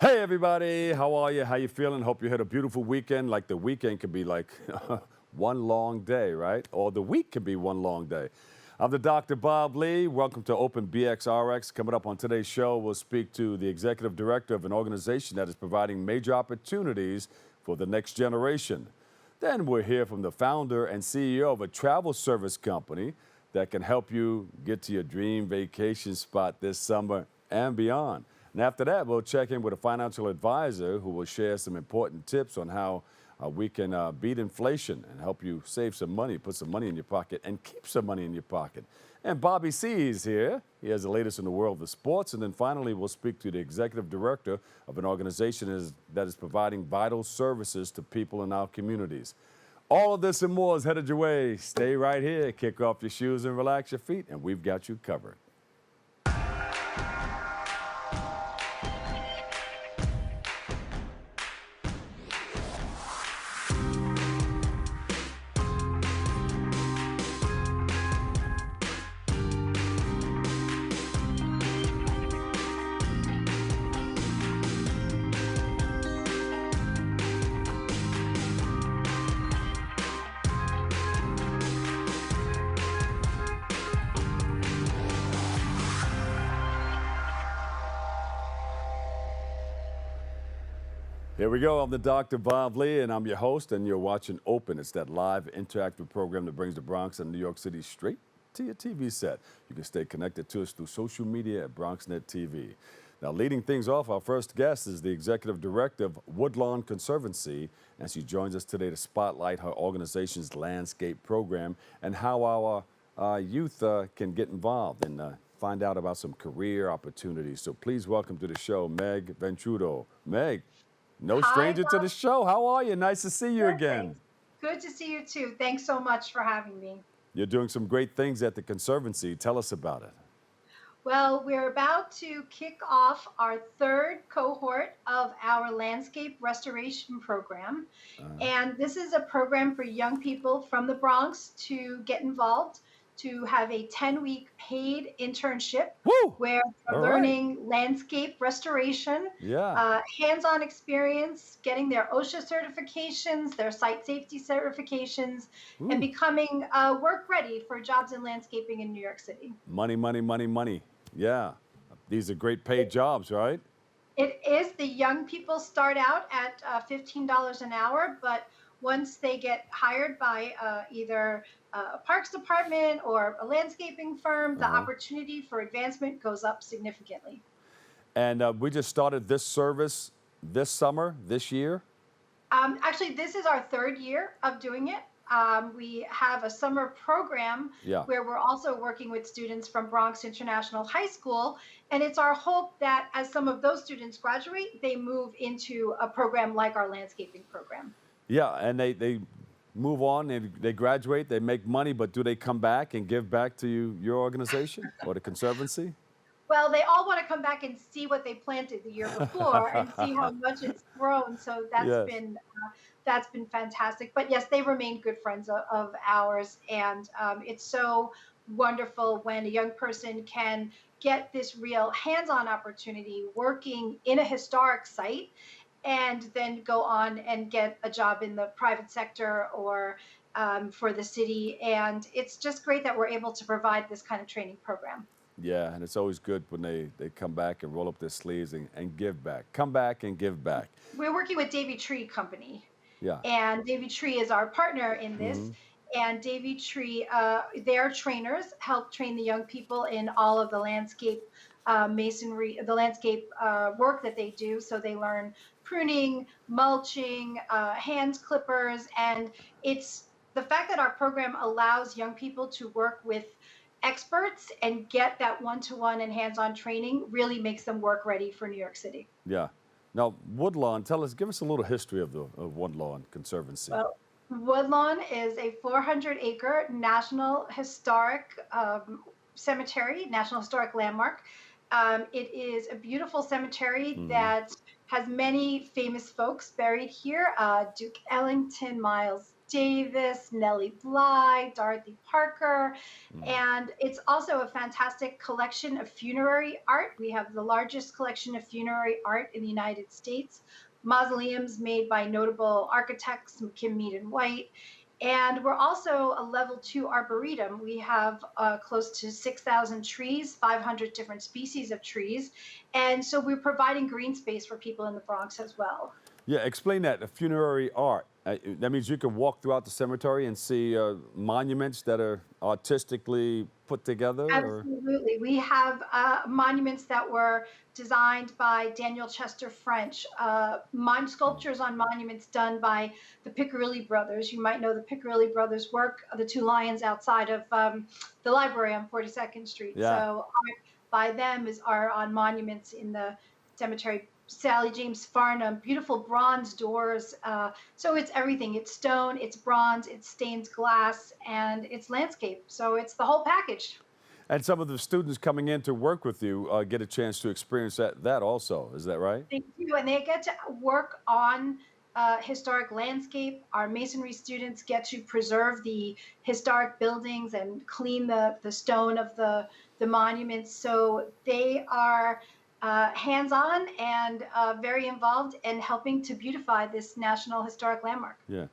Hey everybody, how are you? How you feeling? Hope you had a beautiful weekend. Like the weekend could be like one long day, right? Or the week could be one long day. I'm the Dr. Bob Lee. Welcome to Open BXRX. Coming up on today's show, we'll speak to the executive director of an organization that is providing major opportunities for the next generation. Then we'll hear from the founder and CEO of a travel service company that can help you get to your dream vacation spot this summer and beyond. And after that, we'll check in with a financial advisor who will share some important tips on how we can beat inflation and help you save some money, put some money in your pocket, and keep some money in your pocket. And Bobby C is here. He has the latest in the world of sports. And then finally, we'll speak to the executive director of an organization that is providing vital services to people in our communities. All of this and more is headed your way. Stay right here, kick off your shoes and relax your feet, and we've got you covered. Here we go. I'm the Dr. Bob Lee, and I'm your host, and you're watching Open. It's that live interactive program that brings the Bronx and New York City straight to your TV set. You can stay connected to us through social media at BronxNet TV. Now, leading things off, our first guest is the executive director of Woodlawn Conservancy, and she joins us today to spotlight her organization's landscape program and how our youth can get involved and find out about some career opportunities. So please welcome to the show, Meg Ventrudo. Meg. No Hi, stranger to the Bob. show. How are you? Nice to see you Good, again. thanks. Good to see you too. Thanks so much for having me. You're doing some great things at the Conservancy. Tell us about it. Well, we're about to kick off our third cohort of our landscape restoration program. Uh, And this is a program for young people from the Bronx to get involved, to have a 10-week paid internship Woo! where they're All right. learning landscape restoration, Yeah. hands-on experience, getting their OSHA certifications, their site safety certifications, and Ooh. becoming work ready for jobs in landscaping in New York City. Money, money, money, money. Yeah. These are great paid jobs, right? It is. The young people start out at $15 an hour, but once they get hired by either a parks department or a landscaping firm, the Uh-huh. opportunity for advancement goes up significantly. And we just started this service this summer, this year. Actually, this is our third year of doing it. We have a summer program Yeah. where we're also working with students from Bronx International High School. And it's our hope that as some of those students graduate, they move into a program like our landscaping program. Yeah. And they move on, they graduate, they make money, but do they come back and give back to you, your organization or the Conservancy? Well, they all want to come back and see what they planted the year before and see how much it's grown. So Yes. that's been fantastic. But yes, they remain good friends of ours, and it's so wonderful when a young person can get this real hands-on opportunity working in a historic site, and then go on and get a job in the private sector or for the city. And it's just great that we're able to provide this kind of training program. Yeah, and it's always good when they come back and roll up their sleeves and give back. Come back and give back. We're working with Davy Tree Company, Yeah. and Davy Tree is our partner in this. Hmm. And Davy Tree, their trainers help train the young people in all of the landscape masonry, the landscape work that they do. So they learn pruning, mulching, hand clippers, and it's the fact that our program allows young people to work with experts and get that one-to-one and hands-on training really makes them work ready for New York City. Yeah. Now, Woodlawn, give us a little history of the of Woodlawn Conservancy. Well, Woodlawn is a 400-acre National Historic cemetery, National Historic Landmark. It is a beautiful cemetery Hmm. that has many famous folks buried here. Duke Ellington, Miles Davis, Nellie Bly, Dorothy Parker, Mm. and it's also a fantastic collection of funerary art. We have the largest collection of funerary art in the United States. Mausoleums made by notable architects, McKim, Mead, and White. And we're also a level 2 arboretum. We have close to 6,000 trees, 500 different species of trees. And so we're providing green space for people in the Bronx as well. Yeah, explain that. The funerary art. That means you can walk throughout the cemetery and see monuments that are artistically put together, or Absolutely. We have monuments that were designed by Daniel Chester French, Mm. sculptures on monuments done by the Piccirilli brothers. You might know the Piccirilli brothers' work, the two lions outside of the library on 42nd Street. So Yeah. art by them are on monuments in the cemetery. Sally James Farnham, beautiful bronze doors. So it's everything. It's stone, it's bronze, it's stained glass, and it's landscape. So it's the whole package. And some of the students coming in to work with you get a chance to experience that also. Is that right? They do, and they get to work on historic landscape. Our masonry students get to preserve the historic buildings and clean the stone of the monuments. So they are hands-on and very involved in helping to beautify this National Historic Landmark. Yeah.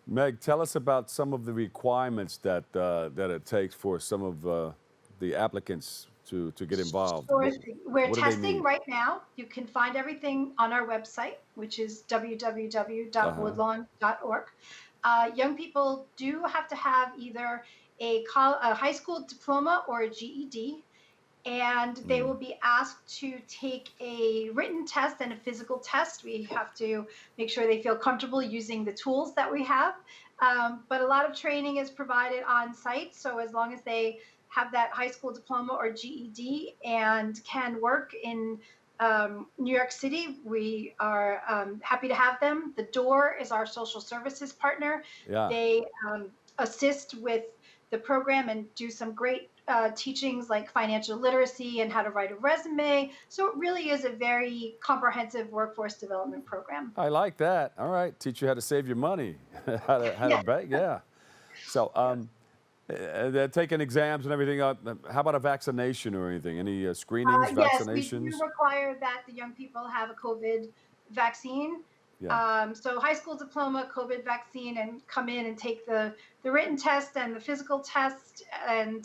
Meg, tell us about some of the requirements that it takes for some of the applicants to get involved. Sure thing. We're What do they testing need? right now. You can find everything on our website, which is Uh-huh. www.woodlawn.org. Young people do have to have either a high school diploma or a GED, and they will Mm. be asked to take a written test and a physical test. We have to make sure they feel comfortable using the tools that we have. But a lot of training is provided on site. So as long as they have that high school diploma or GED and can work in New York City, we are happy to have them. The Door is our social services partner. Yeah. They assist with the program and do some great teachings like financial literacy and how to write a resume. So it really is a very comprehensive workforce development program. I like that. All right. Teach you how to save your money, how to Yes, bank. Yeah. So yes. they're taking exams and everything. How about a vaccination or anything? Any screenings, Yes, we do vaccinations? require that the young people have a COVID vaccine. Yeah. So high school diploma, COVID vaccine, and come in and take the written test and the physical test, and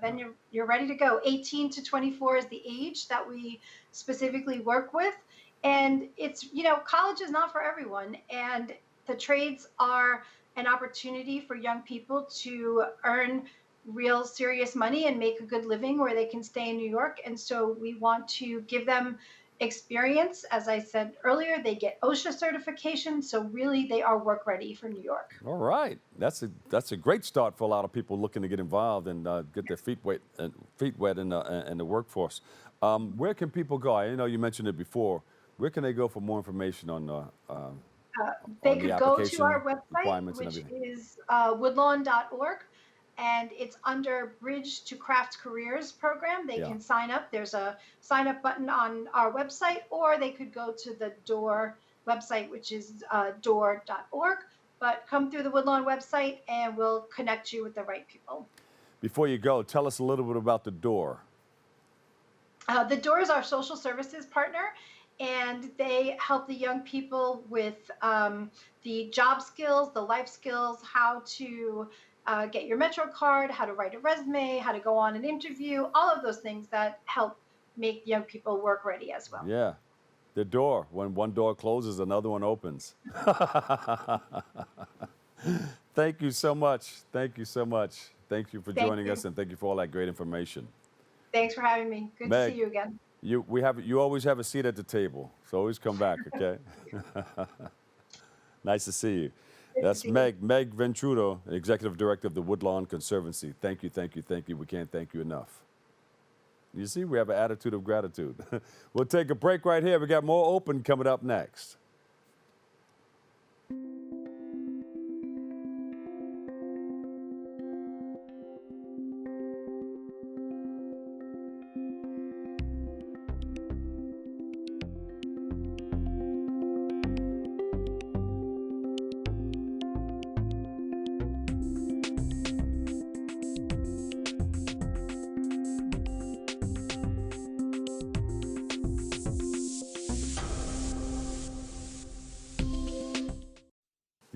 then Yeah. you're ready to go. 18 to 24 is the age that we specifically work with, and it's college is not for everyone, and the trades are an opportunity for young people to earn real serious money and make a good living where they can stay in New York. And so we want to give them experience. As I said earlier, they get OSHA certification. So really, they are work ready for New York. All right. That's a great start for a lot of people looking to get involved and get their feet wet in the workforce. Where can people go? I know you mentioned it before. Where can they go for more information Uh, they on the could go to application our website, requirements and which everything? is woodlawn.org, and it's under Bridge to Craft Careers program. They Yeah. can sign up. There's a sign up button on our website, or they could go to the Door website, which is door.org. But come through the Woodlawn website, and we'll connect you with the right people. Before you go, tell us a little bit about the door. The Door is our social services partner, and they help the young people with the job skills, the life skills, how to get your Metro card, how to write a resume, how to go on an interview, all of those things that help make young people work ready as well. Yeah. The door. When one door closes, another one opens. Thank you so much. Thank you so much. Thank you for Thank joining us you. and thank you for all that great information. Thanks for having me. Good to see Meg, you again. you always have a seat at the table. So always come back, okay? Nice to see you. Good to That's see you. Meg Ventrudo, Executive Director of the Woodlawn Conservancy. Thank you, thank you, thank you. We can't thank you enough. You see, we have an attitude of gratitude. We'll take a break right here. We got more open coming up next.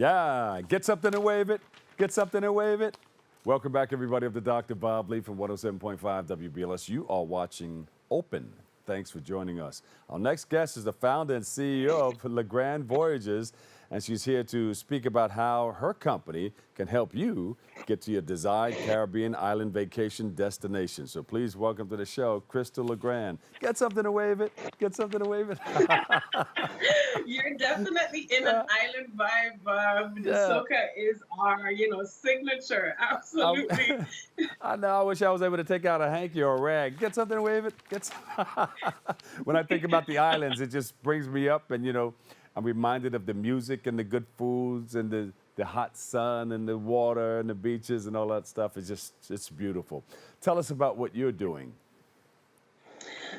Yeah, get something and wave it. Get something and wave it. Welcome back, everybody, of the Dr. Bob Lee from 107.5 WBLS. You are watching Open. Thanks for joining us. Our next guest is the founder and CEO of LeGrand Voyages, and she's here to speak about how her company can help you get to your desired Caribbean island vacation destination. So please welcome to the show, Cristal LeGrand. Get something to wave it. Get something to wave it. You're definitely in an island vibe. Yeah. Soca is our, signature. Absolutely. I know. I wish I was able to take out a hanky or a rag. Get something to wave it. When I think about the islands, it just brings me up, and I'm reminded of the music and the good foods and the hot sun and the water and the beaches and all that stuff. It's beautiful. Tell us about what you're doing.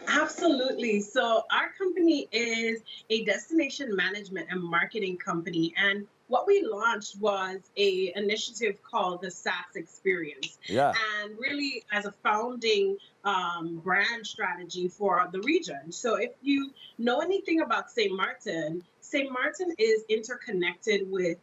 Absolutely. So our company is a destination management and marketing company. And what we launched was a initiative called the SAS Experience. Yeah. And really as a founding brand strategy for the region. So if you know anything about St. Martin is interconnected with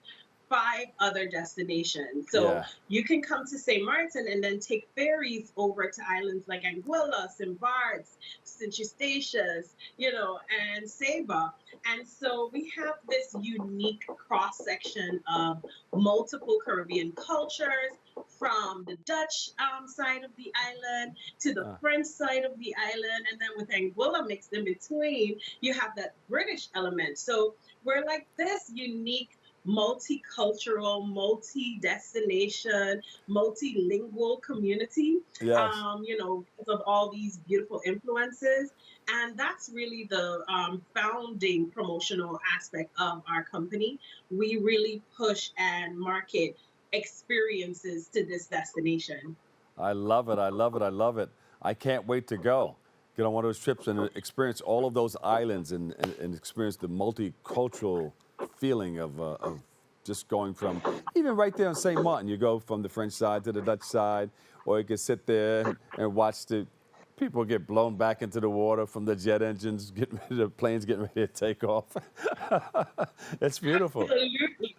5 other destinations. So Yeah. you can come to St. Martin and then take ferries over to islands like Anguilla, St. Bart's, St. Eustatius, and Saba. And so we have this unique cross section of multiple Caribbean cultures, from the Dutch side of the island to the French side of the island. And then with Anguilla mixed in between, you have that British element. So we're like this unique multicultural, multi-destination, multilingual community, Yes. because of all these beautiful influences. And that's really the founding promotional aspect of our company. We really push and market experiences to this destination. I love it. I love it. I love it. I can't wait to go. Get on one of those trips and experience all of those islands and experience the multicultural feeling of just going from, even right there on St. Martin, you go from the French side to the Dutch side, or you can sit there and watch the people get blown back into the water from the jet engines, the planes getting ready to take off. It's beautiful. Absolutely.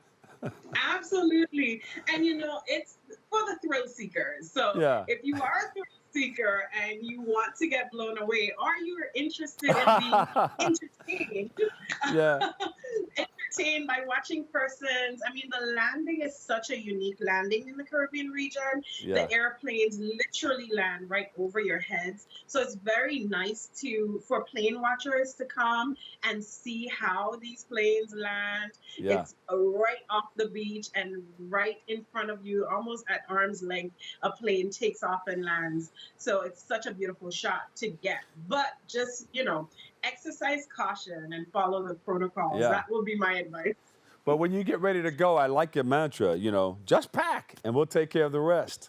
Absolutely. And it's for the thrill seekers. So Yeah. if you are a thrill seeker and you want to get blown away, or you're interested in being entertained, Yeah. entertained by watching persons. I mean, the landing is such a unique landing in the Caribbean region. Yeah. The airplanes literally land right over your heads. So it's very nice for plane watchers to come and see how these planes land. Yeah. It's right off the beach and right in front of you, almost at arm's length, a plane takes off and lands. So it's such a beautiful shot to get. But just, exercise caution and follow the protocols. Yeah. That will be my advice. But when you get ready to go, I like your mantra, just pack and we'll take care of the rest.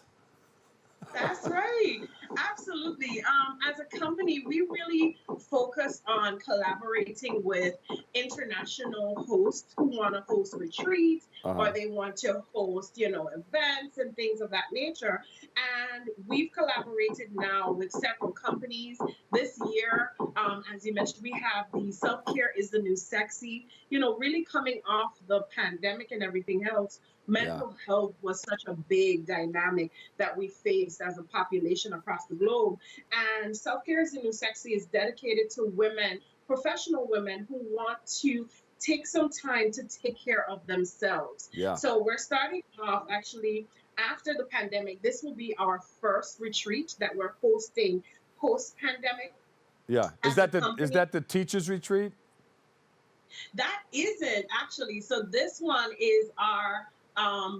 That's right. Absolutely. As a company, we really focus on collaborating with international hosts who want to host retreats, or they want to host, events and things of that nature. And we've collaborated now with several companies this year. As you mentioned, we have the Self-Care is the New Sexy, really coming off the pandemic and everything else. Mental health was such a big dynamic that we faced as a population across the globe. And Self-Care is the New Sexy is dedicated to women, professional women who want to take some time to take care of themselves. Yeah. So we're starting off actually after the pandemic. This will be our first retreat that we're hosting post-pandemic. Yeah. Is that the teachers retreat? That isn't actually. So this one is our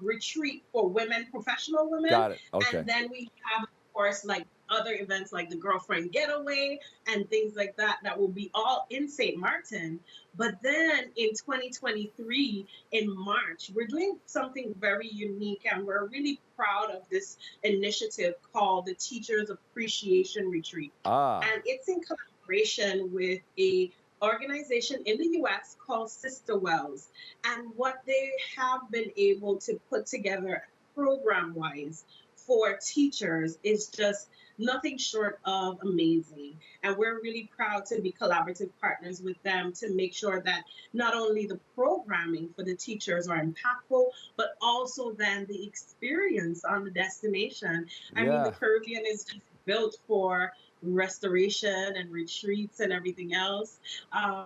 retreat for women, professional women. Got it. Okay. And then we have, of course, like other events like the Girlfriend Getaway and things like that will be all in St. Martin. But then in 2023, in March, we're doing something very unique, and we're really proud of this initiative called the Teachers Appreciation Retreat. And it's in collaboration with a organization in the US called Sister Wells. And what they have been able to put together program-wise for teachers is just nothing short of amazing. And we're really proud to be collaborative partners with them to make sure that not only the programming for the teachers are impactful, but also then the experience on the destination. I mean, the Yeah. Caribbean is just built for restoration and retreats and everything else.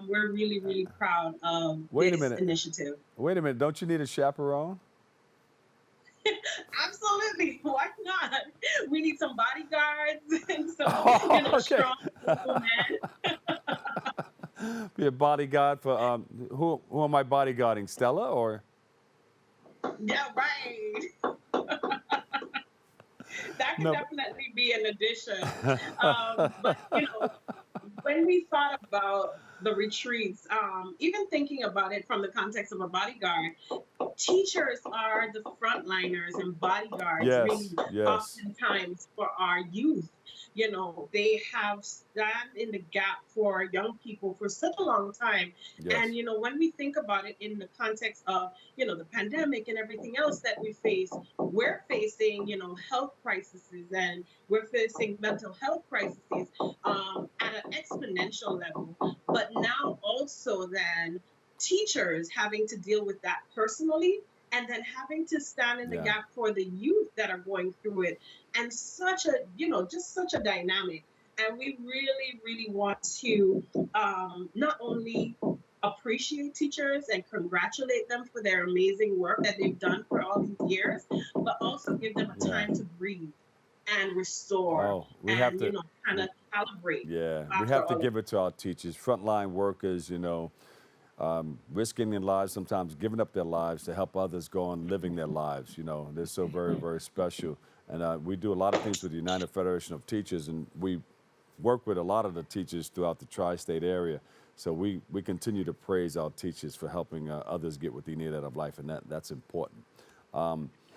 We're really, really proud of Wait a this minute. initiative. Wait a minute. Don't you need a chaperone? Absolutely. Why not? We need some bodyguards and some, Okay. strong local men. Be a bodyguard for who am I bodyguarding? Stella or? Yeah, right. That could No. definitely be an addition. But when we thought about the retreats, even thinking about it from the context of a bodyguard, teachers are the frontliners and bodyguards, Yes. really, Yes. oftentimes for our youth. They have stand in the gap for young people for such a long time. And, Yes. when we think about it in the context of, the pandemic and everything else that we face, we're facing, health crises and we're facing mental health crises at an exponential level. But now also then teachers having to deal with that personally and then having to stand in the Yeah. gap for the youth that are going through it and such a just such a dynamic. And we really really want to not only appreciate teachers and congratulate them for their amazing work that they've done for all these years, but also give them a Yeah. time to breathe and restore Oh, we have and to. kind of calibrate Yeah, we after have to all of give it to our teachers, frontline workers. Risking their lives, sometimes giving up their lives to help others go on living their lives. They're so very, very special. And we do a lot of things with the United Federation of Teachers, and we work with a lot of the teachers throughout the tri-state area. So we continue to praise our teachers for helping others get what they need out of life, and that's important.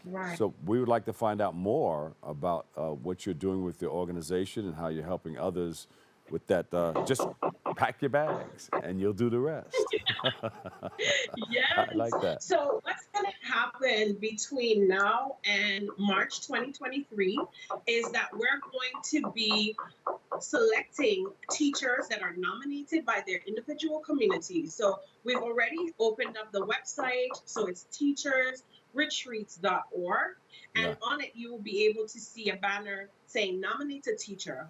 right. So we would like to find out more about what you're doing with your organization and how you're helping others with that. Just pack your bags and you'll do the rest. I Yes. like that. So what's going to happen between now and March 2023 is that we're going to be selecting teachers that are nominated by their individual communities. So we've already opened up the website. So it's teachersretreats.org. Yeah. And on it, you will be able to see a banner saying nominate a teacher.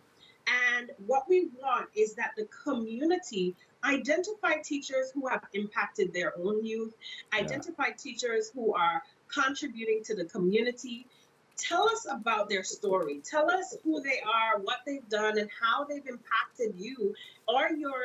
And what we want is that the community identify teachers who have impacted their own youth, Yeah. identify teachers who are contributing to the community. Tell us about their story. Tell us who they are, what they've done, and how they've impacted you or your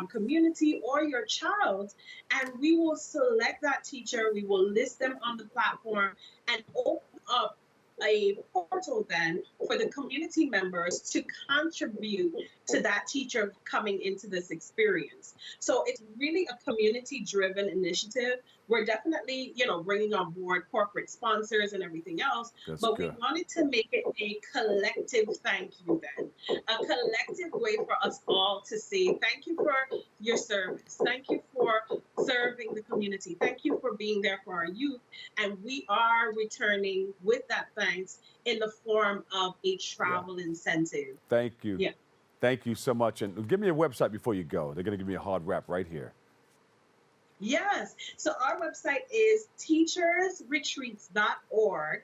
community or your child. And we will select that teacher. We will list them on the platform and open up a portal then for the community members to contribute to that teacher coming into this experience. So it's really a community driven initiative. We're definitely, bringing on board corporate sponsors and everything else, That's but we good. wanted to make it a collective thank you then, a collective way for us all to say thank you for your service. Thank you for serving the community. Thank you for being there for our youth. And we are returning with that thanks in the form of a travel incentive. Thank you. Yeah. Thank you so much. And give me a website before you go. They're going to give me a hard wrap right here. Yes. So our website is teachersretreats.org.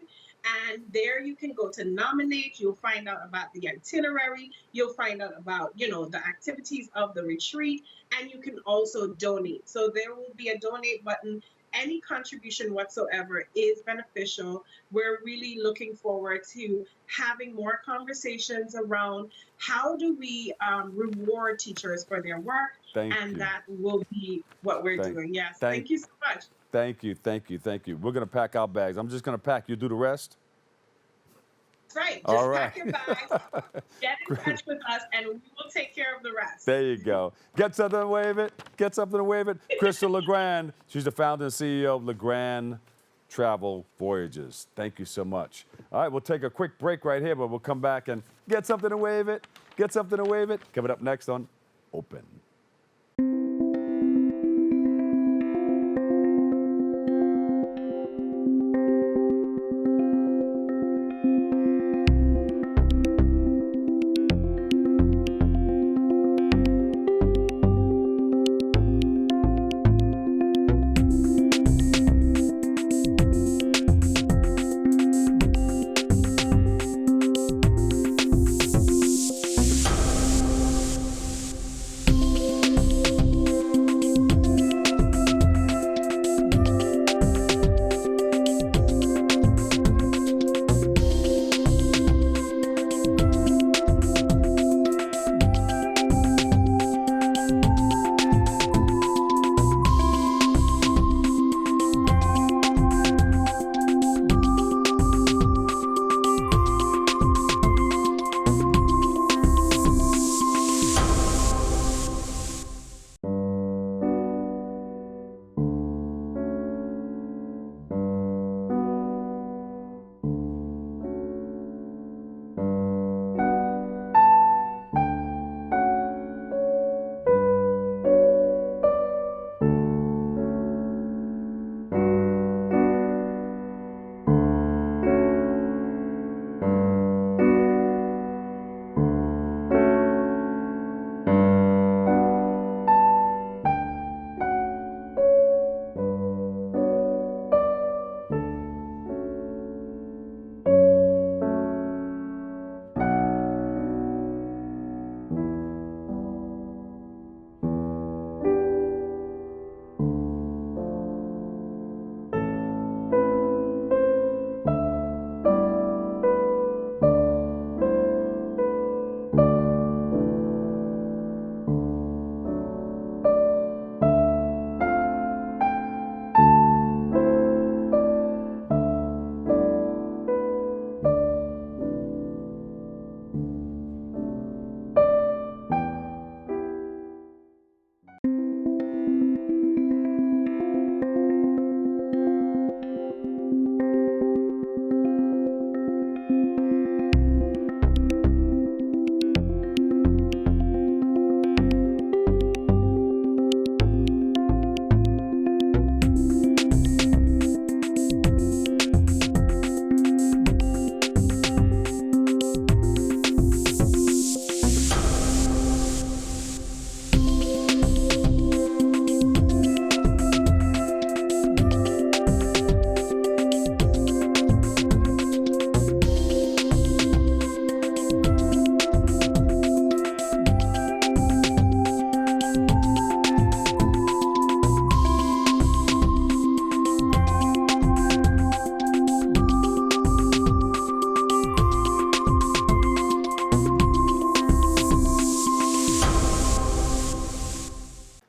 And there you can go to nominate. You'll find out about the itinerary. You'll find out about, the activities of the retreat. And you can also donate. So there will be a donate button. Any contribution whatsoever is beneficial. We're really looking forward to having more conversations around how do we reward teachers for their work. Thank And you. that will be what we're doing. Yes. Thank you so much. Thank you. Thank you. Thank you. We're going to pack our bags. I'm just going to pack. You do the rest? That's right. All Just right. pack your bags, get in touch with us, and we will take care of the rest. There you go. Get something to wave it. Get something to wave it. Cristal LeGrand. She's the founder and CEO of LeGrand Voyages. Thank you so much. All right, we'll take a quick break right here, but we'll come back and get something to wave it. Get something to wave it. Coming up next on Open.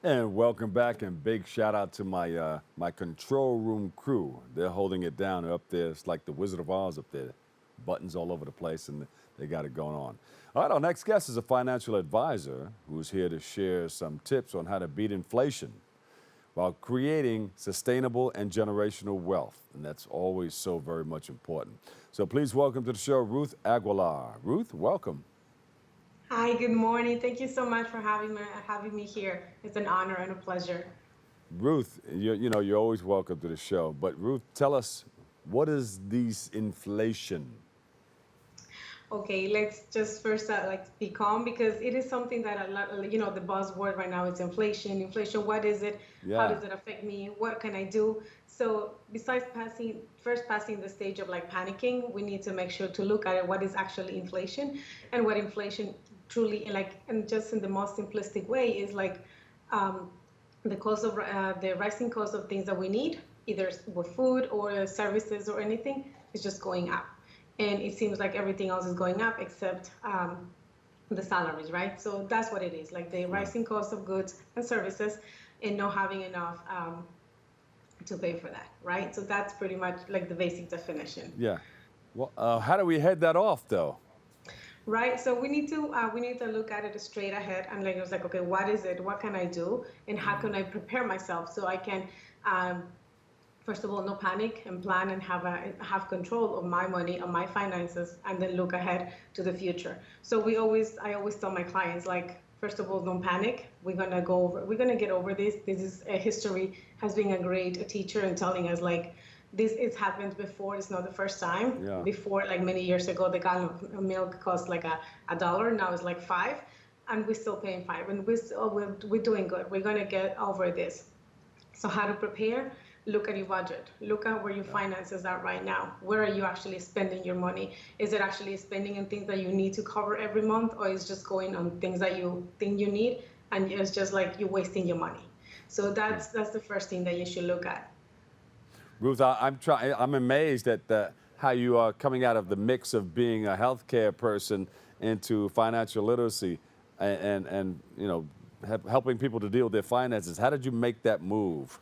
And welcome back, and big shout out to my control room crew. They're holding it down. They're up there. It's like the Wizard of Oz up there. Buttons all over the place, and they got it going on. All right, our next guest is a financial advisor who's here to share some tips on how to beat inflation while creating sustainable and generational wealth. And that's always so very much important. So please welcome to the show, Ruth Aguilar. Ruth, welcome. Hi, good morning. Thank you so much for having me here. It's an honor and a pleasure. Ruth, you're always welcome to the show. But Ruth, tell us, what is this inflation? Okay, let's just first be calm, because it is something that a lot, the buzzword right now is inflation. Inflation, what is it? Yeah. How does it affect me? What can I do? So besides passing the stage of panicking, we need to make sure to look at it, what is actually inflation, and what inflation truly and just in the most simplistic way is the cost of the rising cost of things that we need, either with food or services or anything, is just going up. And it seems like everything else is going up except the salaries, right? So that's what it is, the rising cost of goods and services and not having enough to pay for that, right? So that's pretty much the basic definition. Yeah. Well, how do we head that off, though? Right. So we need to look at it straight ahead and okay, what is it? What can I do? And how can I prepare myself so I can, first of all, no panic and plan and have control of my money, of my finances, and then look ahead to the future. So I always tell my clients, first of all, don't panic. We're gonna get over this. This is a history, has been a great teacher in telling us this has happened before. It's not the first time. Yeah. Before, many years ago, the gallon of milk cost $1. Now it's $5, and we're still paying $5. And we're doing good. We're gonna get over this. So how to prepare? Look at your budget. Look at where your finances are right now. Where are you actually spending your money? Is it actually spending in things that you need to cover every month, or is just going on things that you think you need, and it's just you're wasting your money? So that's the first thing that you should look at. Ruth, I'm amazed at how you are coming out of the mix of being a healthcare person into financial literacy and helping people to deal with their finances. How did you make that move?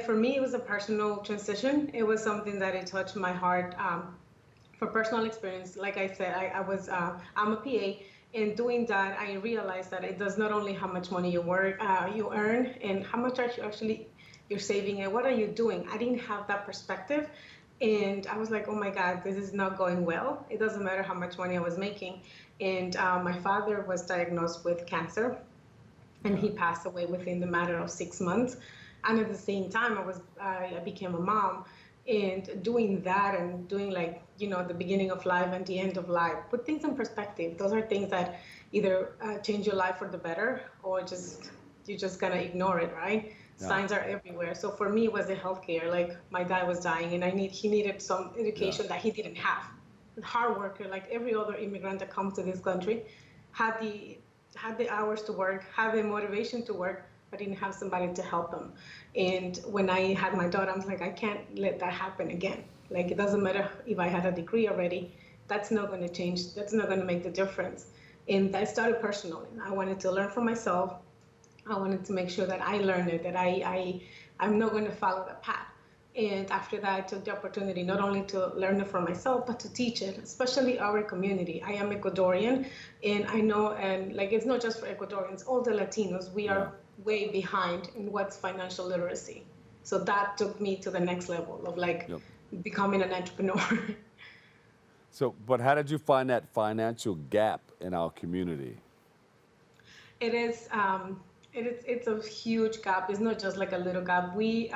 For me, it was a personal transition. It was something that it touched my heart. For personal experience, like I said, I'm a PA. In doing that, I realized that it does not only how much money you earn and how much you're saving and what are you doing. I didn't have that perspective, and I was oh my God, this is not going well. It doesn't matter how much money I was making. And my father was diagnosed with cancer, and he passed away within the matter of 6 months. And at the same time, I became a mom, and doing that and doing the beginning of life and the end of life, put things in perspective. Those are things that either change your life for the better, or you're just gonna ignore it, right? Yeah. Signs are everywhere. So for me, it was the healthcare. My dad was dying, and he needed some education that he didn't have. Hard worker, like every other immigrant that comes to this country, had the hours to work, had the motivation to work, but didn't have somebody to help them. And when I had my daughter, I was I can't let that happen again. It doesn't matter if I had a degree already. That's not going to change. That's not going to make the difference. And that started personally. I wanted to learn for myself. I wanted to make sure that I learned it, that I'm not going to follow the path. And after that, I took the opportunity not only to learn it for myself, but to teach it, especially our community. I am Ecuadorian, and I know, and like it's not just for Ecuadorians, all the Latinos, we Yeah. are way behind in what's financial literacy. So that took me to the next level of like Yep. becoming an entrepreneur. So, but how did you find that financial gap in our community? It is. It's a huge gap. It's not just like a little gap. We,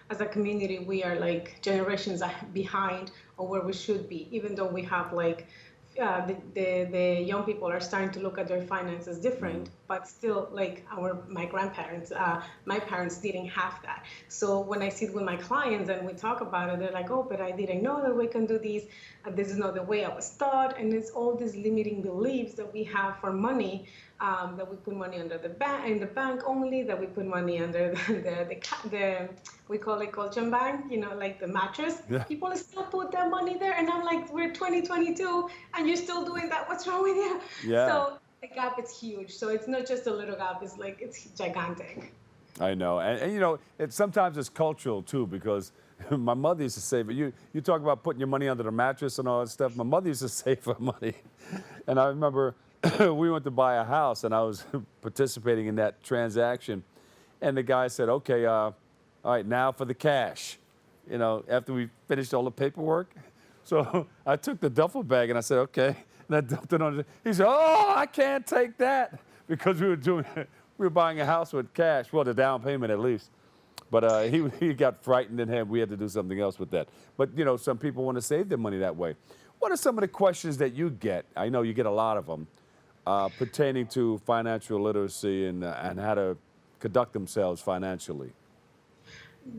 as a community, we are like generations behind or where we should be. Even though we have like the young people are starting to look at their finances different, but still like my grandparents, my parents didn't have that. So when I sit with my clients and we talk about it, they're like, "Oh, but I didn't know that we can do this. This is not the way I was taught," and it's all these limiting beliefs that we have for money. That we put money under the bank in the bank only, that we put money under the we call it colchon bank, like the mattress. Yeah. People still put their money there, and I'm like, we're 2022, and you're still doing that. What's wrong with you? Yeah. So the gap is huge. So it's not just a little gap; it's gigantic. I know, and sometimes it's cultural too, because my mother used to say, but you talk about putting your money under the mattress and all that stuff. My mother used to save her money, and I remember we went to buy a house, and I was participating in that transaction, and the guy said, "Okay, all right, now for the cash," after we finished all the paperwork. So I took the duffel bag and I said, "Okay," and I dumped it on. He said, "Oh, I can't take that," because we were buying a house with cash, well, the down payment at least. But he got frightened and we had to do something else with that. But some people want to save their money that way. What are some of the questions that you get? I know you get a lot of them pertaining to financial literacy and how to conduct themselves financially.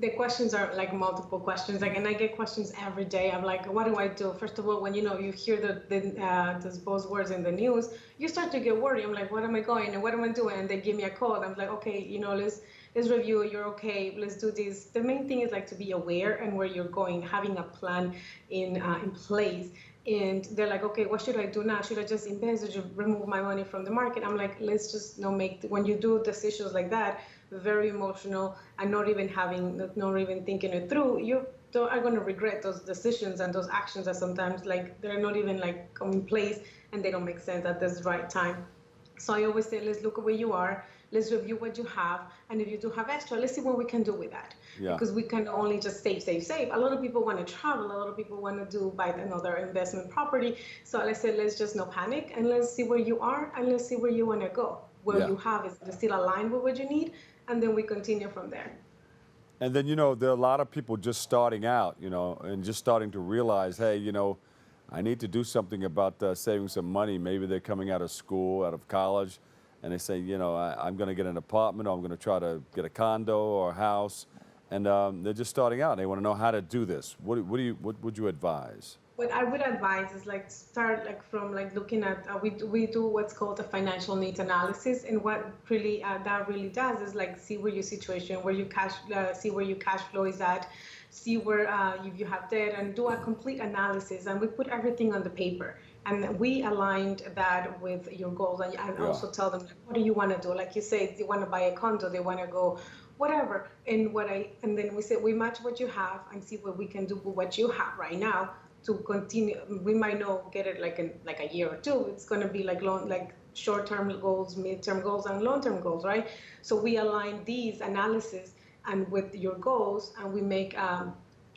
The questions are like multiple questions, and I get questions every day. I'm like, what do I do? First of all, when you hear those buzzwords in the news, you start to get worried. I'm like, what am I going and what am I doing? And they give me a call. I'm like, okay, let's review. You're okay. Let's do this. The main thing is like to be aware and where you're going, having a plan in place. And they're like, okay, what should I do now? Should I just invest or just remove my money from the market? I'm like, let's just when you do decisions like that, very emotional and not even thinking it through, you are going to regret those decisions and those actions that sometimes like they're not even like coming place and they don't make sense at this right time. So I always say, let's look at where you are, let's review what you have, and if you do have extra, let's see what we can do with that. Yeah. Because we can only just save. A lot of people want to travel, a lot of people want to buy another investment property. So I say, let's just not panic and let's see where you are and let's see where you want to go. Where you have is still aligned with what you need, and then we continue from there. And then, there are a lot of people just starting out, and just starting to realize, hey, I need to do something about saving some money. Maybe they're coming out of school, out of college, and they say, I'm going to get an apartment, or I'm going to try to get a condo or a house, and they're just starting out. They want to know how to do this. What would you advise? What I would advise is like start like from like looking at we do what's called a financial needs analysis, and what really that really does is like see where your situation, where your see where your cash flow is at, see where if you have debt, and do a complete analysis. And we put everything on the paper, and we aligned that with your goals, and also tell them like, what do you want to do? Like you say, they want to buy a condo, they want to go whatever, and then we say we match what you have and see what we can do with what you have right now. To continue, we might not get it like in like a year or two. It's going to be like short-term goals, mid-term goals, and long-term goals, right? So we align these analysis and with your goals, and we make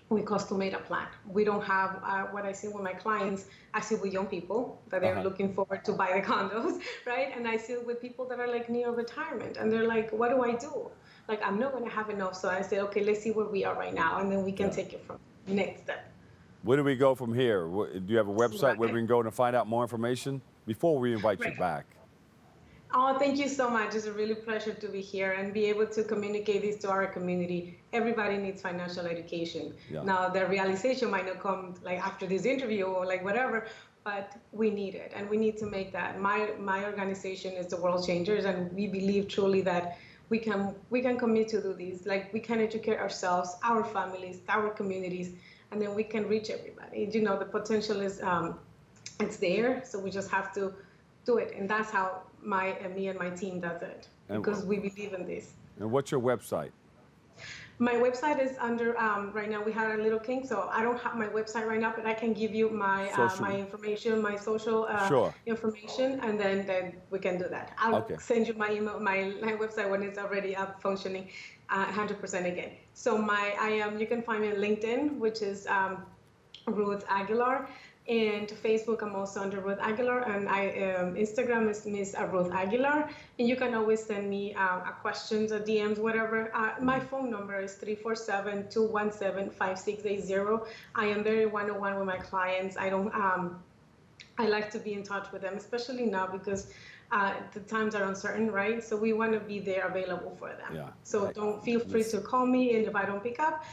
we custom-made a plan. We don't have what I see with my clients. I see with young people that they're looking forward to buy the condos, right? And I see with people that are like near retirement, and they're like, what do I do? Like, I'm not going to have enough. So I say, okay, let's see where we are right now, and then we can take it from the next step. Where do we go from here? Do you have a website where we can go to find out more information before we invite you back? Oh, thank you so much. It's a really pleasure to be here and be able to communicate this to our community. Everybody needs financial education. Yeah. Now, the realization might not come like after this interview or like whatever, but we need it, and we need to make that. My organization is the World Changers, and we believe truly that we can commit to do this. Like, we can educate ourselves, our families, our communities, and then we can reach everybody. The potential is it's there, so we just have to do it, and that's how me and my team does it. because we believe in this. And what's your website? My website is under, right now we had a little kink, so I don't have my website right now, but I can give you my my information, my social information, and then we can do that. I'll send you my email, my website when it's already up functioning 100% again. So you can find me on LinkedIn, which is Ruth Aguilar. And Facebook, I'm also under Ruth Aguilar, and Instagram is Miss Ruth Aguilar. And you can always send me questions or DMs, whatever. My phone number is 347-217-5680. I am very one-on-one with my clients. I don't. I like to be in touch with them, especially now because the times are uncertain, right? So we want to be there available for them. Yeah. So don't feel free to call me, and if I don't pick up,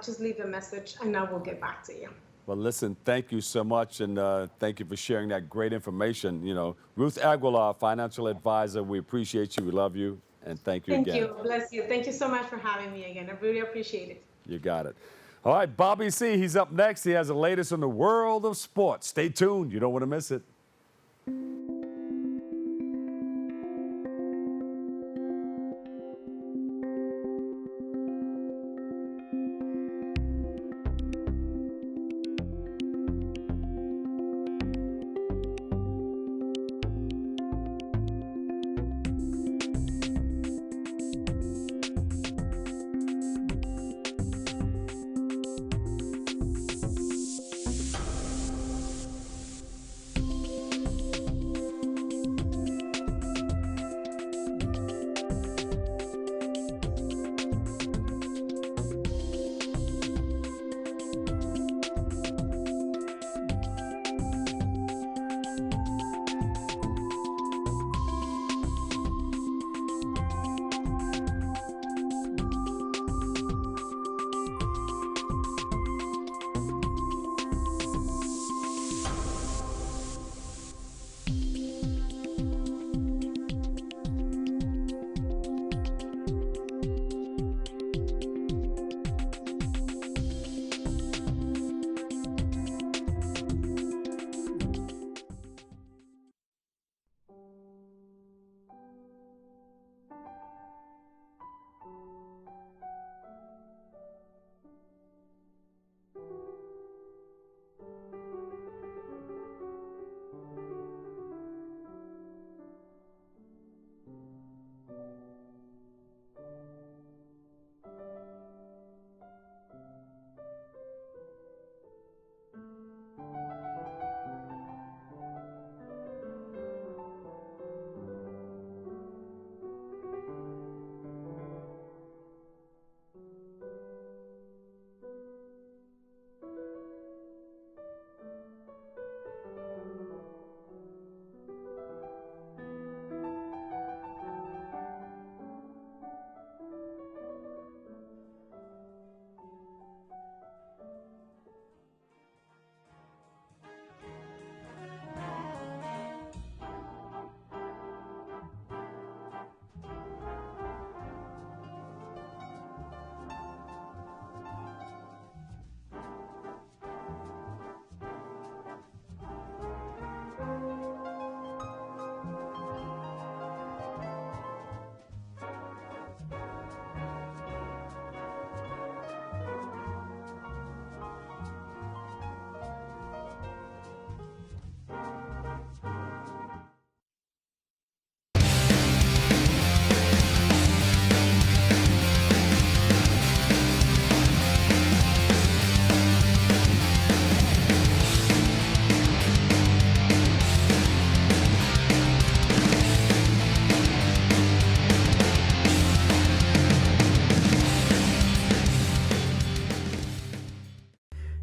just leave a message, and I will get back to you. Well, listen, thank you so much, and thank you for sharing that great information. You know, Ruth Aguilar, financial advisor, we appreciate you, we love you, and thank you again. Thank you, bless you. Thank you so much for having me again. I really appreciate it. You got it. All right, Bobby C., he's up next. He has the latest on the world of sports. Stay tuned, you don't want to miss it.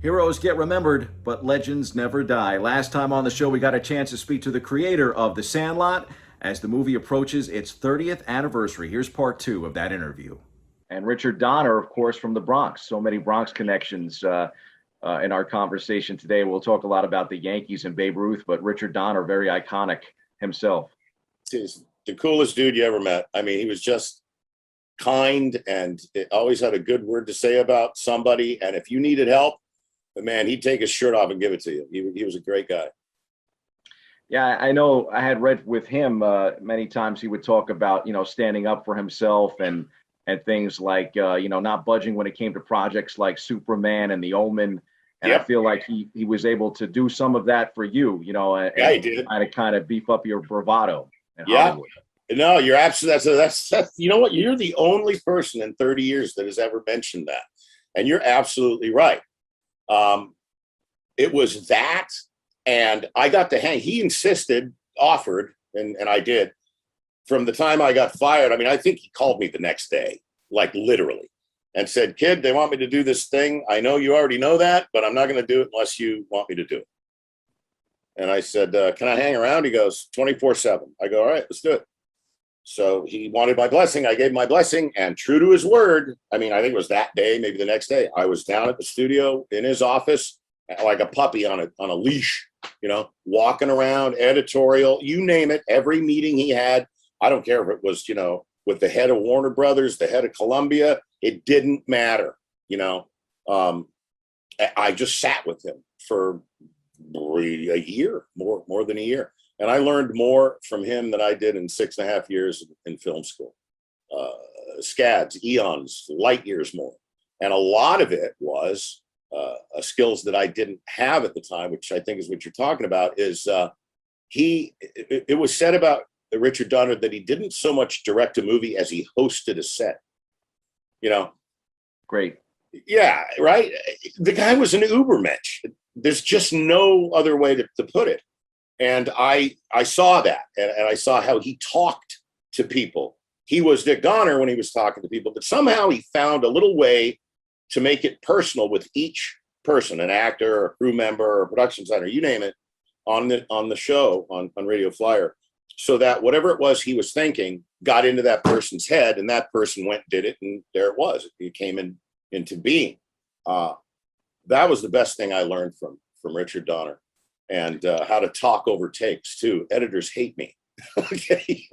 Heroes get remembered, but legends never die. Last time on the show, we got a chance to speak to the creator of The Sandlot as the movie approaches its 30th anniversary. Here's part 2 of that interview. And Richard Donner, of course, from the Bronx. So many Bronx connections in our conversation today. We'll talk a lot about the Yankees and Babe Ruth, but Richard Donner, very iconic himself. He's the coolest dude you ever met. I mean, he was just kind and always had a good word to say about somebody. And if you needed help, but man, he'd take his shirt off and give it to you. He was a great guy. Yeah, I know. I had read with him many times. He would talk about, standing up for himself and things like, not budging when it came to projects like Superman and The Omen. And I Yep. feel like he was able to do some of that for you, Yeah, he and did. kind of beef up your bravado in Yeah. Hollywood. No, you're absolutely, that's, you know what? You're the only person in 30 years that has ever mentioned that. And you're absolutely right. It was that. And I got to hang, he insisted, offered, and I did. From the time I got fired, I mean, I think he called me the next day, like literally, and said, "Kid, they want me to do this thing. I know you already know that, but I'm not going to do it unless you want me to do it." And I said, "Can I hang around?" He goes, 24/7. I go, "All right, let's do it." So he wanted my blessing. I gave my blessing, and true to his word, I mean, I think it was that day, maybe the next day, I was down at the studio in his office, like a puppy on a leash, walking around, editorial, you name it. Every meeting he had, I don't care if it was, with the head of Warner Brothers, the head of Columbia, it didn't matter. I just sat with him for a year, more than a year. And I learned more from him than I did in 6.5 years in film school. Scads, eons, light years more. And a lot of it was skills that I didn't have at the time, which I think is what you're talking about, is it was said about Richard Donner that he didn't so much direct a movie as he hosted a set. Great. Yeah, right. The guy was an Ubermensch. There's just no other way to put it. And I saw that, and I saw how he talked to people. He was Dick Donner when he was talking to people, but somehow he found a little way to make it personal with each person, an actor, or a crew member, or a production designer, you name it, on the show on Radio Flyer, so that whatever it was he was thinking got into that person's head, and that person went, did it, and there it was. It came into being. That was the best thing I learned from Richard Donner, and how to talk over takes too. Editors hate me. Okay.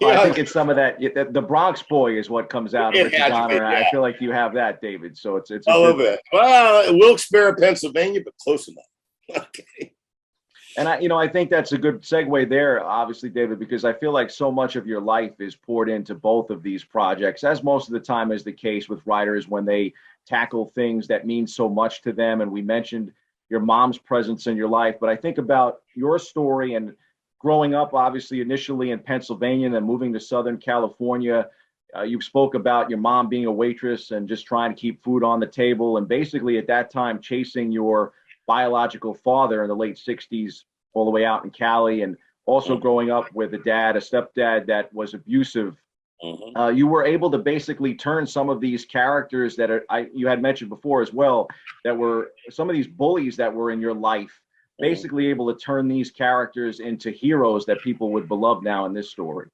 Well, I think it's some of that. The Bronx boy is what comes out of Richard Donner. Yeah. I feel like you have that, David. So it's a little bit. Well, Wilkes-Barre, Pennsylvania, but close enough. Okay. And I think that's a good segue there, obviously, David, because I feel like so much of your life is poured into both of these projects, as most of the time is the case with writers when they tackle things that mean so much to them. And we mentioned your mom's presence in your life, but I think about your story and growing up, obviously, initially in Pennsylvania and then moving to Southern California. You spoke about your mom being a waitress and just trying to keep food on the table, and basically at that time chasing your biological father in the late 60s all the way out in Cali, and also growing up with a stepdad that was abusive. Mm-hmm. You were able to basically turn some of these characters that you had mentioned before as well, that were some of these bullies that were in your life, basically able to turn these characters into heroes that people would beloved now in this story.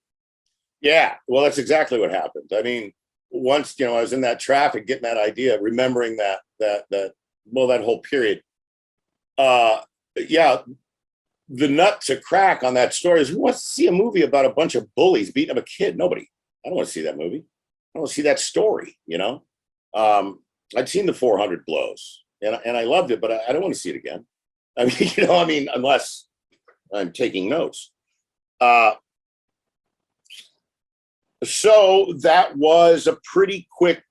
Yeah, well, that's exactly what happened. I mean, once, I was in that traffic, getting that idea, remembering that whole period. Yeah, the nut to crack on that story is, who wants to see a movie about a bunch of bullies beating up a kid? Nobody. I don't want to see that movie. I want to see that story, I'd seen the 400 blows and I loved it, but I don't want to see it again. I mean, unless I'm taking notes. So that was a pretty quick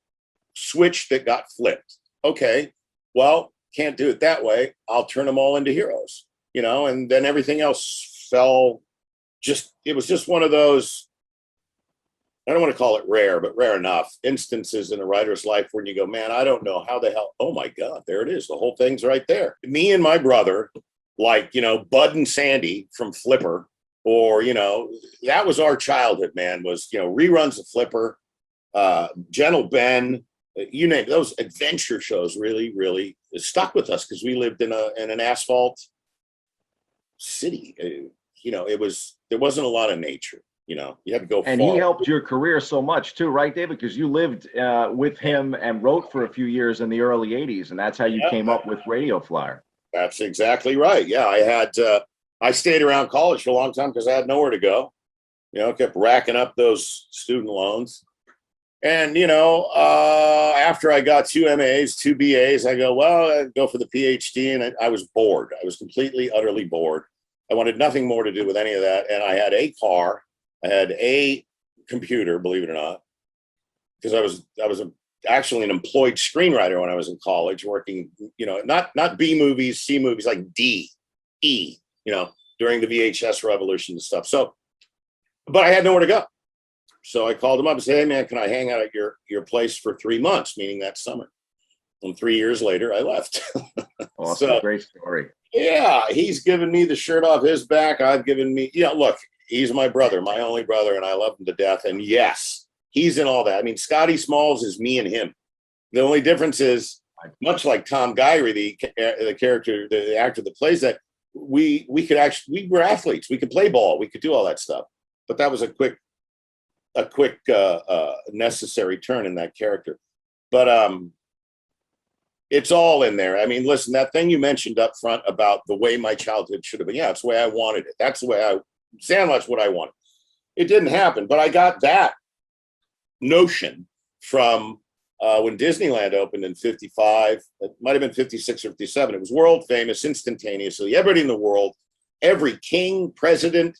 switch that got flipped. Okay, well, can't do it that way. I'll turn them all into heroes, and then everything else fell. It was just one of those, I don't want to call it rare, but rare enough instances in a writer's life when you go, man, I don't know how the hell, oh my God, there it is. The whole thing's right there. Me and my brother, like, Bud and Sandy from Flipper, or, that was our childhood, man, was, reruns of Flipper, Gentle Ben, you name it. Those adventure shows really, really stuck with us because we lived in an asphalt city. There wasn't a lot of nature. You had to go and far. He helped your career so much too, right, David? Because you lived with him and wrote for a few years in the early 80s, and that's how you came up with Radio Flyer. That's exactly right. Yeah, I stayed around college for a long time because I had nowhere to go. Kept racking up those student loans. And, after I got 2 MAs, 2 BAs, I go, well, I'd go for the PhD. And I was bored. I was completely, utterly bored. I wanted nothing more to do with any of that. And I had a car, I had a computer, believe it or not, because I was actually an employed screenwriter when I was in college, working, not B movies, C movies, like D, E, during the VHS revolution and stuff. So, but I had nowhere to go. So I called him up and said, hey man, can I hang out at your place for 3 months, meaning that summer? And 3 years later, I left. Awesome. So, great story. Yeah, he's given me the shirt off his back. I've given me, look, he's my brother, my only brother, and I love him to death. And yes, he's in all that. I mean, Scotty Smalls is me and him. The only difference is, much like Tom Gyrie, the character, the actor that plays that, we were athletes. We could play ball. We could do all that stuff. But that was a quick necessary turn in that character. But it's all in there. I mean, listen, that thing you mentioned up front about the way my childhood should have been. Yeah, it's the way I wanted it. That's the way Sandlot's what I wanted. It didn't happen, but I got that notion from when Disneyland opened in 55. It might have been 56 or 57. It was world famous instantaneously. Everybody in the world, every king, president,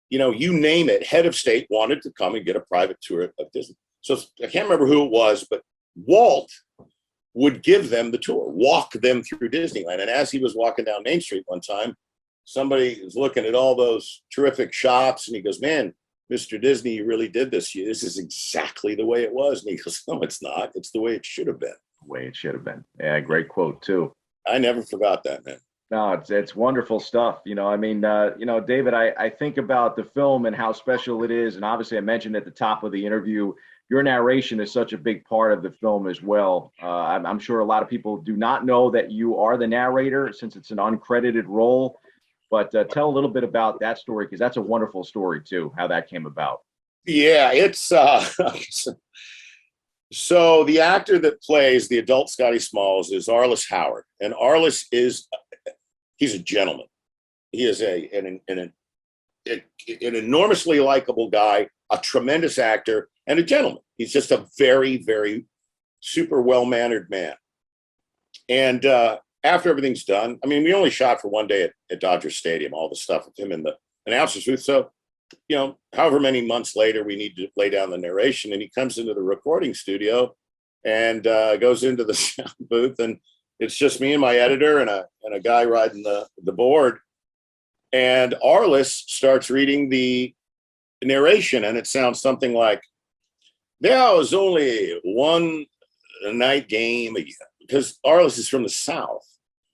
you name it, head of state wanted to come and get a private tour of Disney. So I can't remember who it was, but Walt would give them the tour, walk them through Disneyland. And as he was walking down Main Street one time, somebody was looking at all those terrific shops, and he goes, man, Mr. Disney, you really did this. This is exactly the way it was. And he goes, no, it's not. It's the way it should have been. The way it should have been. Yeah, great quote, too. I never forgot that, man. No, it's wonderful stuff. David, I think about the film and how special it is. And obviously, I mentioned at the top of the interview, your narration is such a big part of the film as well. I'm sure a lot of people do not know that you are the narrator, since it's an uncredited role. But tell a little bit about that story, because that's a wonderful story, too, how that came about. Yeah, it's so the actor that plays the adult Scotty Smalls is Arliss Howard. And Arliss he's a gentleman. He is an enormously likable guy, a tremendous actor, and a gentleman. He's just a very, very super well-mannered man. And after everything's done, I mean, we only shot for one day at Dodger Stadium, all the stuff with him in the announcer's booth. So, however many months later, we need to lay down the narration, and he comes into the recording studio and goes into the sound booth, and it's just me and my editor and a guy riding the board. And Arliss starts reading the narration, and it sounds something like, there was only one night game again, because Arliss is from the South,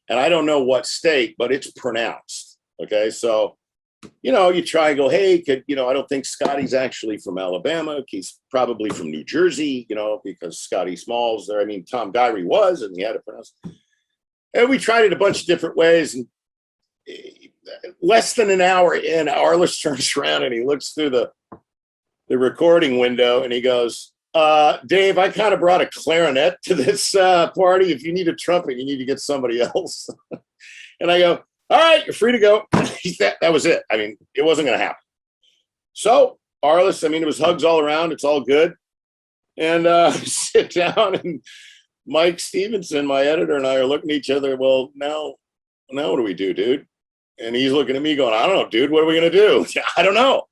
and I don't know what state, but it's pronounced. Okay, so you try and go, hey, I don't think Scotty's actually from Alabama. He's probably from New Jersey, because Scotty Smalls there. I mean, Tom Gyrie was, and he had to pronounce it. And we tried it a bunch of different ways, and less than an hour in, Arliss turns around and he looks through the recording window, and he goes, Dave, I kind of brought a clarinet to this party. If you need a trumpet, you need to get somebody else. And I go, all right, you're free to go. That was it. I mean, it wasn't going to happen. So Arliss, it was hugs all around. It's all good. And sit down, and Mike Stevenson, my editor, and I are looking at each other. Well, now what do we do, dude? And he's looking at me going, I don't know, dude. What are we going to do? I don't know.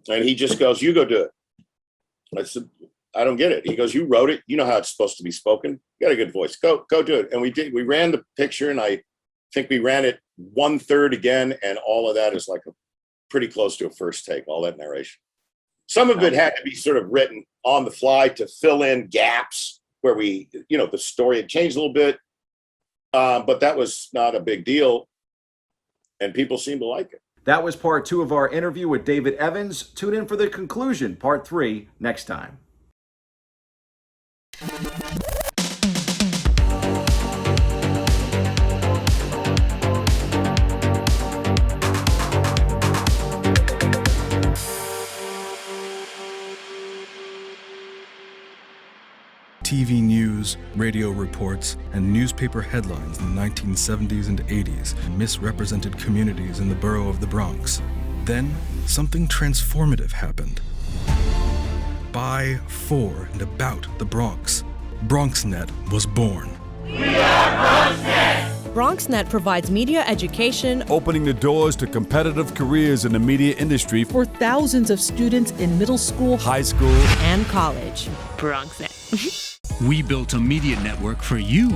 And he just goes, you go do it. I said, I don't get it. He goes, you wrote it. You know how it's supposed to be spoken. You got a good voice. Go do it. And we did. We ran the picture, and I think we ran it 1/3 again. And all of that is like pretty close to a first take, all that narration. Some of it had to be sort of written on the fly to fill in gaps where the story had changed a little bit. But that was not a big deal. And people seemed to like it. That was part 2 of our interview with David Evans. Tune in for the conclusion, part 3, next time. TV news, radio reports, and newspaper headlines in the 1970s and 80s misrepresented communities in the borough of the Bronx. Then, something transformative happened. By, for, and about the Bronx, BronxNet was born. We are BronxNet! BronxNet provides media education, opening the doors to competitive careers in the media industry for thousands of students in middle school, high school, and college. BronxNet. We built a media network for you.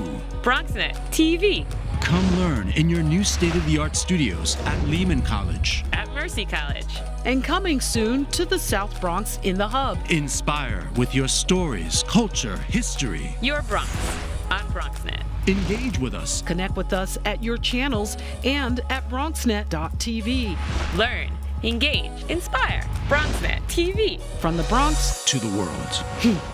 BronxNet TV. Come learn in your new state-of-the-art studios at Lehman College. At Mercy College. And coming soon to the South Bronx in the Hub. Inspire with your stories, culture, history. Your Bronx on BronxNet. Engage with us. Connect with us at your channels and at BronxNet.tv. Learn, engage, inspire. BronxNet TV. From the Bronx to the world.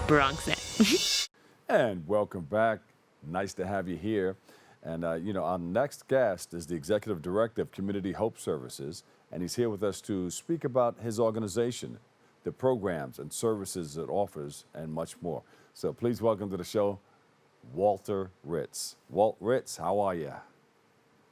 BronxNet. And welcome back. Nice to have you here. And, our next guest is the Executive Director of Community Hope Services, and he's here with us to speak about his organization, the programs and services it offers, and much more. So please welcome to the show, Walter Ritz. Walt Ritz, how are you?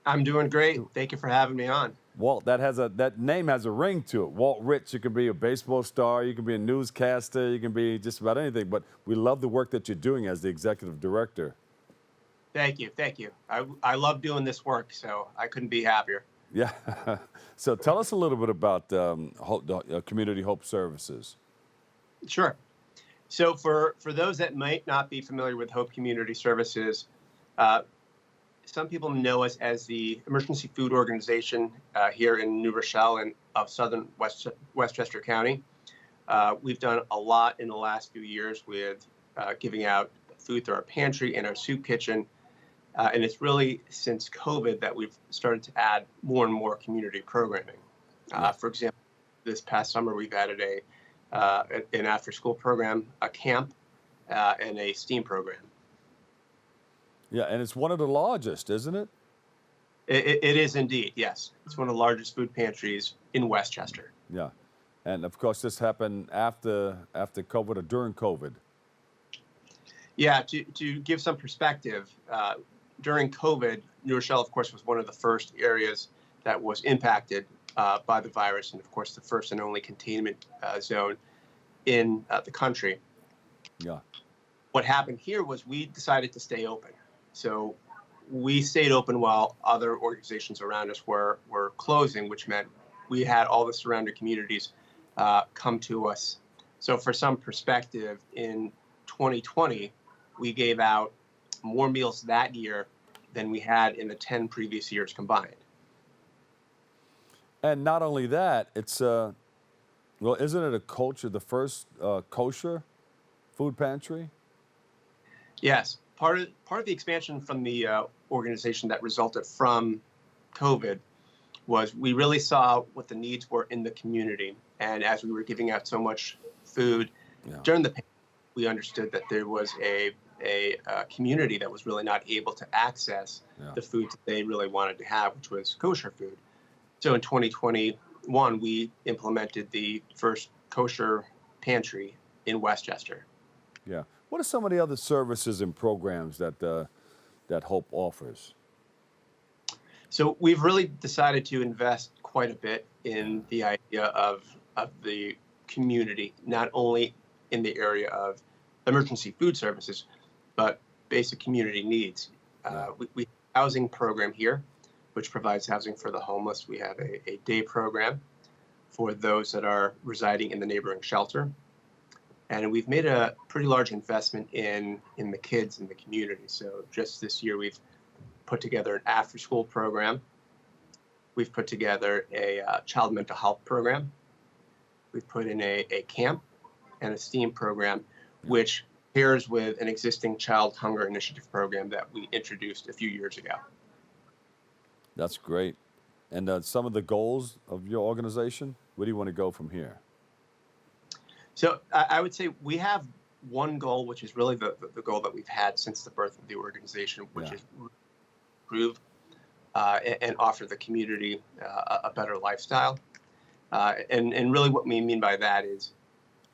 I'm doing great. Thank you for having me on. Walt, that name has a ring to it. Walt Ritz, you can be a baseball star, you can be a newscaster, you can be just about anything, but we love the work that you're doing as the Executive Director. Thank you. I love doing this work, so I couldn't be happier. Yeah. So tell us a little bit about Community Hope Services. Sure. So for those that might not be familiar with Hope Community Services, some people know us as the emergency food organization here in New Rochelle and of southern Westchester County. We've done a lot in the last few years with giving out food through our pantry and our soup kitchen. And it's really since COVID that we've started to add more and more community programming. For example, this past summer, we've added an after-school program, a camp, and a STEAM program. Yeah, and it's one of the largest, isn't it? It is indeed, yes. It's one of the largest food pantries in Westchester. Yeah, and of course, this happened after COVID or during COVID. Yeah, to give some perspective, during COVID, New Rochelle, of course, was one of the first areas that was impacted by the virus, and of course, the first and only containment zone in the country. Yeah. What happened here was we decided to stay open. So we stayed open while other organizations around us were closing, which meant we had all the surrounding communities come to us. So for some perspective, in 2020, we gave out more meals that year than we had in the 10 previous years combined. And not only that, it's isn't it a culture, the first kosher food pantry? Yes, part of the expansion from the organization that resulted from COVID was we really saw what the needs were in the community, and as we were giving out so much food during the pandemic, we understood that there was a community that was really not able to access the food that they really wanted to have, which was kosher food. So in 2021, we implemented the first kosher pantry in Westchester. Yeah. What are some of the other services and programs that Hope offers? So we've really decided to invest quite a bit in the idea of the community, not only in the area of emergency food services, but basic community needs. We have a housing program here, which provides housing for the homeless. We have a day program for those that are residing in the neighboring shelter. And we've made a pretty large investment in the kids in the community. So just this year, we've put together an after-school program. We've put together a child mental health program. We've put in a camp and a STEAM program, which pairs with an existing child hunger initiative program that we introduced a few years ago. That's great. And some of the goals of your organization, where do you want to go from here? So I would say we have one goal, which is really the goal that we've had since the birth of the organization, which is improve and offer the community a better lifestyle. And really what we mean by that is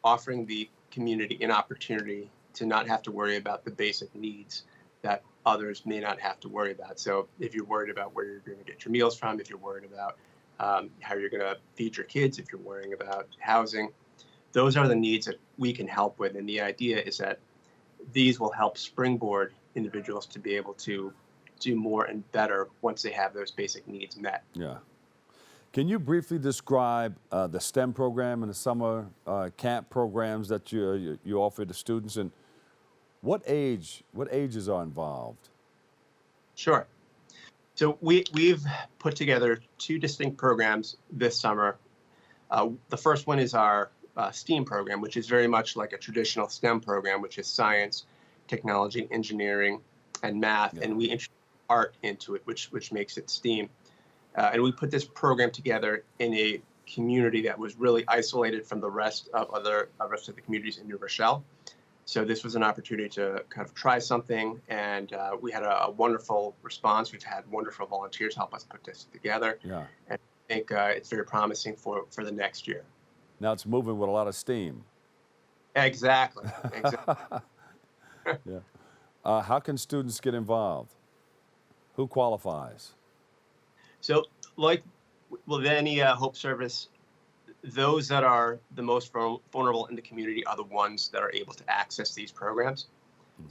offering the community an opportunity to not have to worry about the basic needs that others may not have to worry about. So if you're worried about where you're going to get your meals from, if you're worried about how you're going to feed your kids, if you're worrying about housing, those are the needs that we can help with. And the idea is that these will help springboard individuals to be able to do more and better once they have those basic needs met. Yeah. Can you briefly describe the STEM program and the summer camp programs that you offer to students, and what ages are involved? Sure. So we've put together 2 distinct programs this summer. The first one is our STEAM program, which is very much like a traditional STEM program, which is science, technology, engineering, and math, and we introduce art into it, which makes it STEAM. And we put this program together in a community that was really isolated from the rest of the communities in New Rochelle. So this was an opportunity to kind of try something, and we had a wonderful response. We've had wonderful volunteers help us put this together. Yeah. And I think it's very promising for the next year. Now it's moving with a lot of steam. Exactly. Yeah. How can students get involved? Who qualifies? So, like with any Hope Service, those that are the most vulnerable in the community are the ones that are able to access these programs.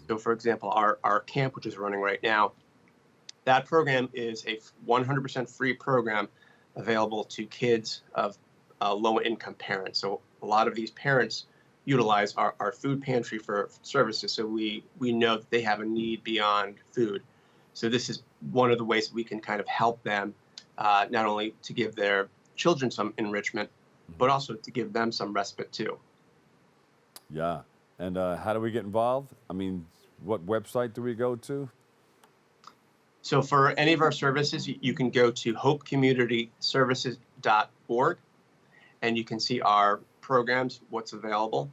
So, for example, our camp, which is running right now, that program is a 100% free program available to kids of low-income parents. So a lot of these parents utilize our food pantry for services. So we know that they have a need beyond food. So this is one of the ways that we can kind of help them, not only to give their children some enrichment, but also to give them some respite too. Yeah. And how do we get involved? I mean, what website do we go to? So for any of our services, you can go to hopecommunityservices.org, and you can see our programs, what's available.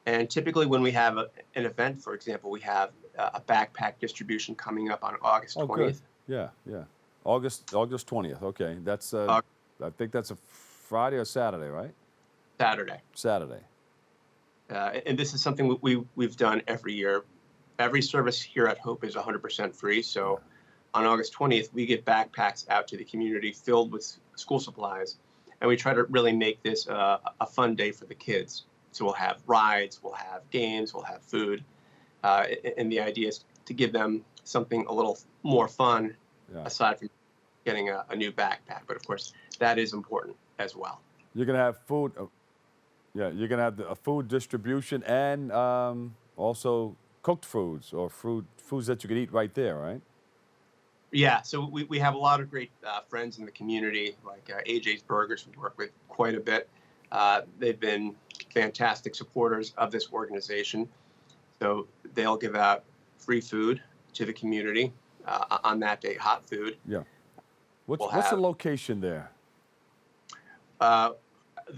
And typically when we have an event, for example, we have a backpack distribution coming up on August 20th. Good. Yeah. August 20th. Okay. That's I think that's a Friday or Saturday, right? Saturday. And this is something we've done every year. Every service here at Hope is 100% free. So on August 20th, we get backpacks out to the community filled with school supplies. And we try to really make this a fun day for the kids. So we'll have rides, we'll have games, we'll have food. And the idea is to give them something a little more fun, aside from getting a new backpack. But of course, that is important as well. You're going to have food. You're going to have a food distribution and also cooked foods or foods that you can eat right there, right? Yeah, so we have a lot of great friends in the community, like AJ's Burgers, we work with quite a bit. They've been fantastic supporters of this organization. So they'll give out free food to the community on that day, hot food. Yeah. What's the location there? The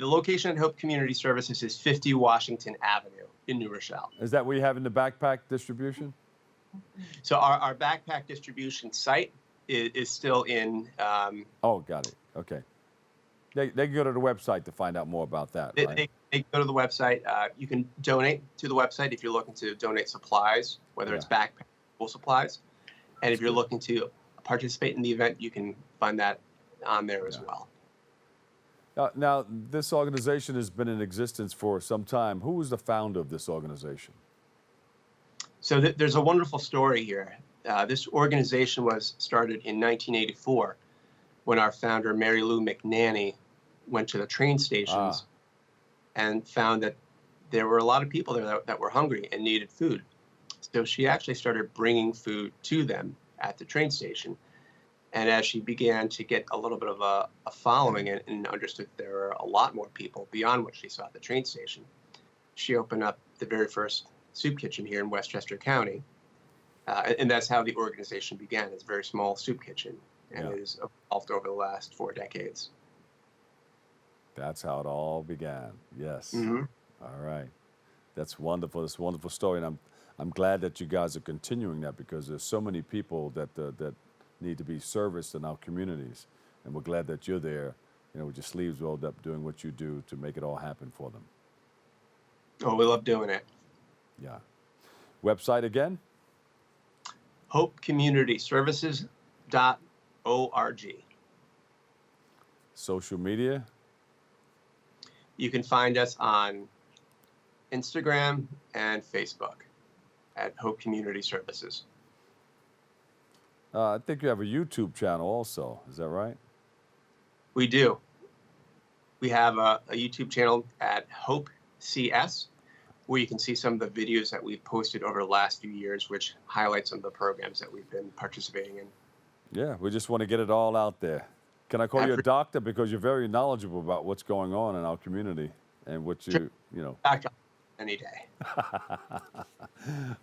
location at Hope Community Services is 50 Washington Avenue in New Rochelle. Is that where you have in the backpack distribution? So our backpack distribution site is still in. Oh, got it. Okay. They can go to the website to find out more about that, right? They go to the website. You can donate to the website if you're looking to donate supplies, whether it's backpack or supplies. And if you're looking to participate in the event, you can find that on there as well. Now, this organization has been in existence for some time. Who was the founder of this organization? So there's a wonderful story here. This organization was started in 1984 when our founder, Mary Lou McNanny, went to the train stations and found that there were a lot of people there that were hungry and needed food. So she actually started bringing food to them at the train station. And as she began to get a little bit of a following and understood there were a lot more people beyond what she saw at the train station, she opened up the very first soup kitchen here in Westchester County. And that's how the organization began. It's a very small soup kitchen, and it has evolved over the last 4 decades. That's how it all began. Yes. Mm-hmm. All right. That's wonderful. It's a wonderful story, and I'm glad that you guys are continuing that, because there's so many people that need to be serviced in our communities, and we're glad that you're there, with your sleeves rolled up, doing what you do to make it all happen for them. Oh, we love doing it. Yeah. Website again? HopeCommunityServices.org. Social media? You can find us on Instagram and Facebook at Hope Community Services. I think you have a YouTube channel also. Is that right? We do. We have a YouTube channel at Hope CS, where you can see some of the videos that we've posted over the last few years, which highlight some of the programs that we've been participating in. Yeah, we just want to get it all out there. Can I call you a doctor? Because you're very knowledgeable about what's going on in our community and what you know. Doctor, any day.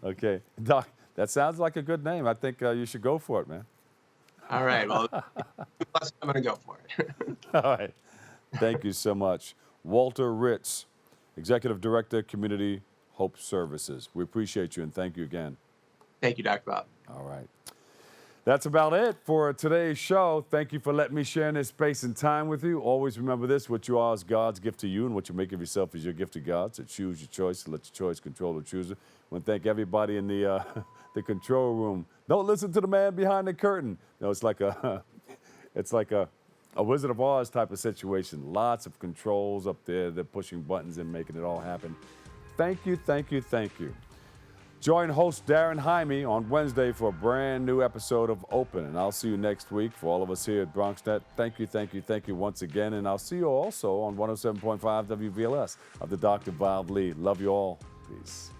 Okay. Doc, that sounds like a good name. I think you should go for it, man. All right. Well, I'm going to go for it. All right. Thank you so much. Walter Ritz, Executive Director, Community Hope Services. We appreciate you and thank you again. Thank you, Dr. Bob. All right. That's about it for today's show. Thank you for letting me share in this space and time with you. Always remember this: what you are is God's gift to you, and what you make of yourself is your gift to God. So choose your choice, and let your choice control the chooser. I want to thank everybody in the the control room. Don't listen to the man behind the curtain. No, it's like a Wizard of Oz type of situation. Lots of controls up there. They're pushing buttons and making it all happen. Thank you, thank you, thank you. Join host Darren Jaime on Wednesday for a brand new episode of Open, and I'll see you next week. For all of us here at BronxNet, thank you, thank you, thank you once again, and I'll see you also on 107.5 WVLS of the Dr. Bob Lee. Love you all. Peace.